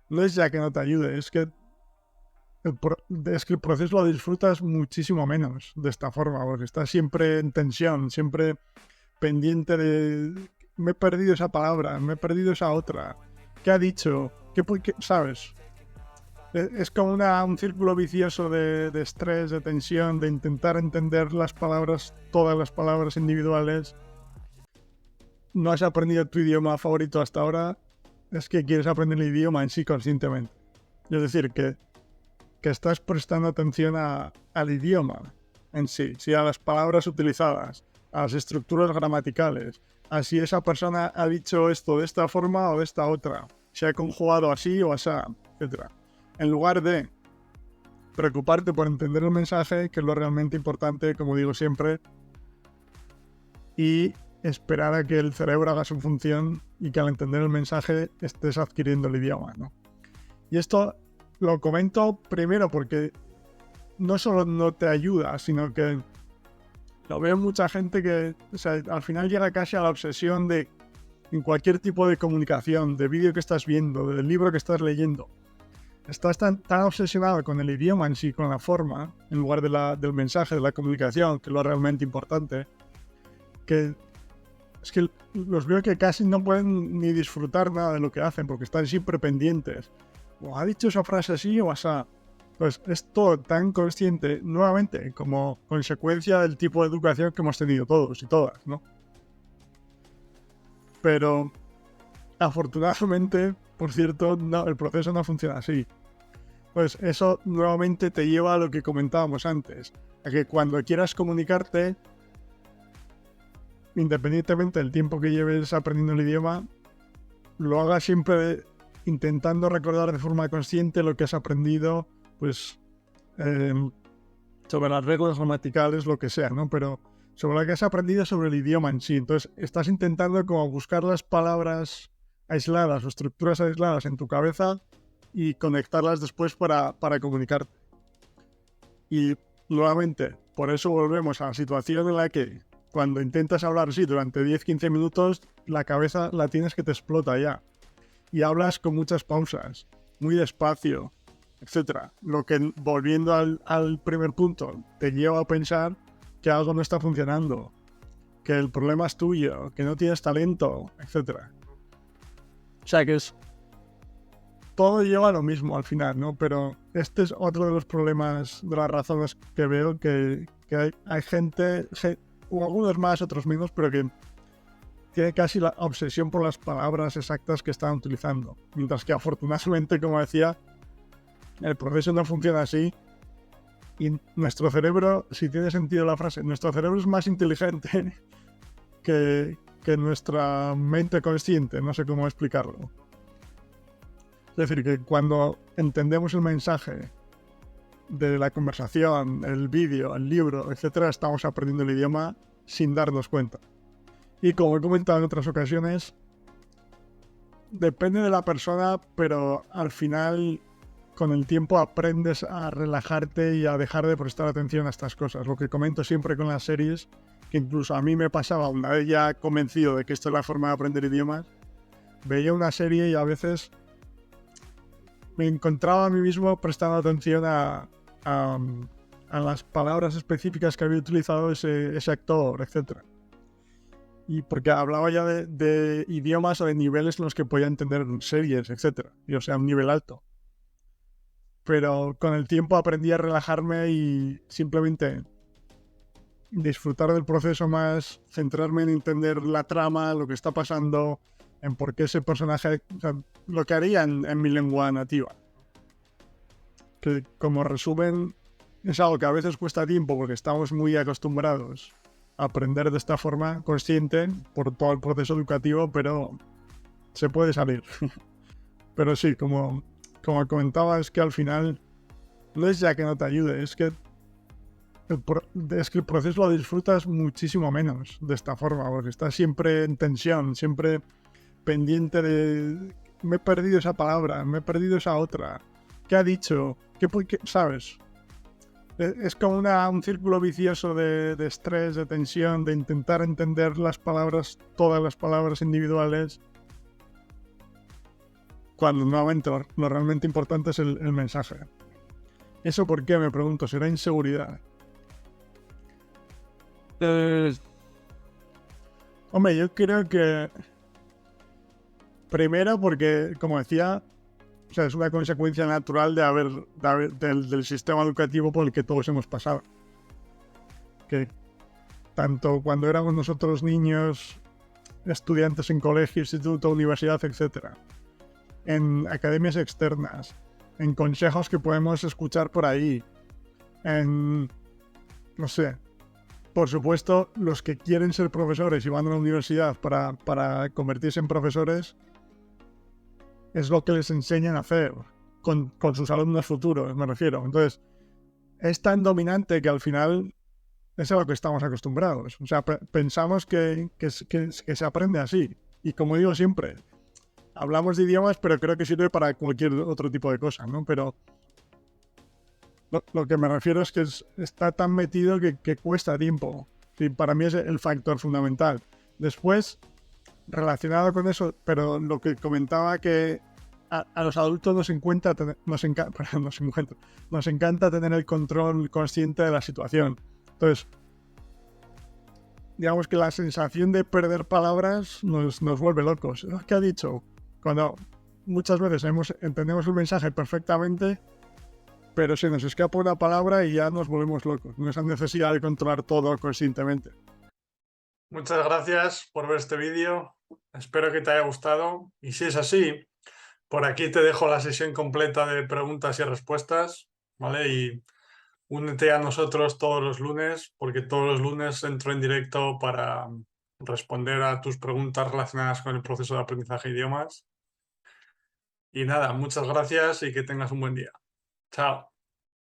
no es ya que no te ayude, es que el proceso lo disfrutas muchísimo menos de esta forma, porque estás siempre en tensión, siempre pendiente de me he perdido esa palabra, me he perdido esa otra, ¿qué ha dicho? ¿Sabes? Es como un círculo vicioso de estrés, de tensión, de intentar entender las palabras, todas las palabras individuales. No has aprendido tu idioma favorito hasta ahora, es que quieres aprender el idioma en sí conscientemente. Es decir, que estás prestando atención al idioma en sí, a las palabras utilizadas, a las estructuras gramaticales, a si esa persona ha dicho esto de esta forma o de esta otra, si ha conjugado así o así, etc. En lugar de preocuparte por entender el mensaje, que es lo realmente importante, como digo siempre, y esperar a que el cerebro haga su función y que al entender el mensaje estés adquiriendo el idioma, ¿no? Y esto lo comento primero porque no solo no te ayuda, sino que lo veo mucha gente que, o sea, al final llega casi a la obsesión de, en cualquier tipo de comunicación, de vídeo que estás viendo, del libro que estás leyendo, estás tan obsesionado con el idioma en sí, con la forma, en lugar del mensaje, de la comunicación, que es lo realmente importante, que es que los veo que casi no pueden ni disfrutar nada de lo que hacen, porque están siempre pendientes. O ha dicho esa frase así o asá. Pues es todo tan consciente, nuevamente, como consecuencia del tipo de educación que hemos tenido todos y todas, ¿no? Pero, afortunadamente, por cierto, no, el proceso no funciona así. Pues eso nuevamente te lleva a lo que comentábamos antes, a que cuando quieras comunicarte, independientemente del tiempo que lleves aprendiendo el idioma, lo hagas siempre intentando recordar de forma consciente lo que has aprendido, pues sobre las reglas gramaticales, lo que sea, ¿no? Pero sobre lo que has aprendido sobre el idioma en sí. Entonces estás intentando como buscar las palabras aisladas o estructuras aisladas en tu cabeza y conectarlas después para comunicarte. Y nuevamente, por eso volvemos a la situación en la que cuando intentas hablar así durante 10-15 minutos, la cabeza la tienes que te explota ya. Y hablas con muchas pausas, muy despacio, etc. Lo que, volviendo al primer punto, te lleva a pensar que algo no está funcionando, que el problema es tuyo, que no tienes talento, etc. O sea que todo lleva a lo mismo al final, ¿no? Pero este es otro de los problemas, de las razones que veo que hay gente, o algunos más, otros menos, pero que tiene casi la obsesión por las palabras exactas que están utilizando. Mientras que afortunadamente, como decía, el proceso no funciona así. Y nuestro cerebro, si tiene sentido la frase, nuestro cerebro es más inteligente que nuestra mente consciente. No sé cómo explicarlo. Es decir, que cuando entendemos el mensaje de la conversación, el vídeo, el libro, etc., estamos aprendiendo el idioma sin darnos cuenta. Y como he comentado en otras ocasiones, depende de la persona, pero al final, con el tiempo, aprendes a relajarte y a dejar de prestar atención a estas cosas. Lo que comento siempre con las series, que incluso a mí me pasaba, una vez ya convencido de que esto es la forma de aprender idiomas, veía una serie y a veces me encontraba a mí mismo prestando atención a las palabras específicas que había utilizado ese actor, etc. Y porque hablaba ya de idiomas o de niveles en los que podía entender series, etc. Y, o sea, un nivel alto. Pero con el tiempo aprendí a relajarme y simplemente disfrutar del proceso más, centrarme en entender la trama, lo que está pasando, en por qué ese personaje, o sea, lo que haría en mi lengua nativa. Que como resumen, es algo que a veces cuesta tiempo porque estamos muy acostumbrados a aprender de esta forma consciente por todo el proceso educativo, pero se puede salir. Pero sí, como comentaba, es que al final no es ya que no te ayude, es que el proceso lo disfrutas muchísimo menos de esta forma, porque estás siempre en tensión, siempre pendiente de me he perdido esa palabra, me he perdido esa otra, ¿qué ha dicho? ¿Qué sabes? Es como un círculo vicioso de estrés, de tensión, de intentar entender las palabras, todas las palabras individuales. cuando nuevamente lo realmente importante es el mensaje. ¿Eso por qué? Me pregunto, ¿será inseguridad? Hombre, yo creo que primero porque, como decía, o sea, es una consecuencia natural del sistema educativo por el que todos hemos pasado. Que tanto cuando éramos nosotros niños, estudiantes en colegio, instituto, universidad, etc., en academias externas, en consejos que podemos escuchar por ahí, en, no sé, por supuesto, los que quieren ser profesores y van a la universidad para convertirse en profesores, es lo que les enseñan a hacer con sus alumnos futuros, me refiero. Entonces, es tan dominante que al final es a lo que estamos acostumbrados. O sea, pensamos que se aprende así. Y como digo siempre, hablamos de idiomas, pero creo que sirve para cualquier otro tipo de cosa, ¿no? Pero lo que me refiero es que está tan metido que cuesta tiempo. Y para mí es el factor fundamental. Después, relacionado con eso, pero lo que comentaba que a los adultos nos encanta tener el control consciente de la situación. Entonces, digamos que la sensación de perder palabras nos vuelve locos. ¿Qué ha dicho? Cuando muchas veces entendemos el mensaje perfectamente, pero se nos escapa una palabra y ya nos volvemos locos. No es la necesidad de controlar todo conscientemente. Muchas gracias por ver este vídeo. Espero que te haya gustado. Y si es así, por aquí te dejo la sesión completa de preguntas y respuestas, ¿vale? Y únete a nosotros todos los lunes, porque todos los lunes entro en directo para responder a tus preguntas relacionadas con el proceso de aprendizaje de idiomas. Y nada, muchas gracias y que tengas un buen día. Chao.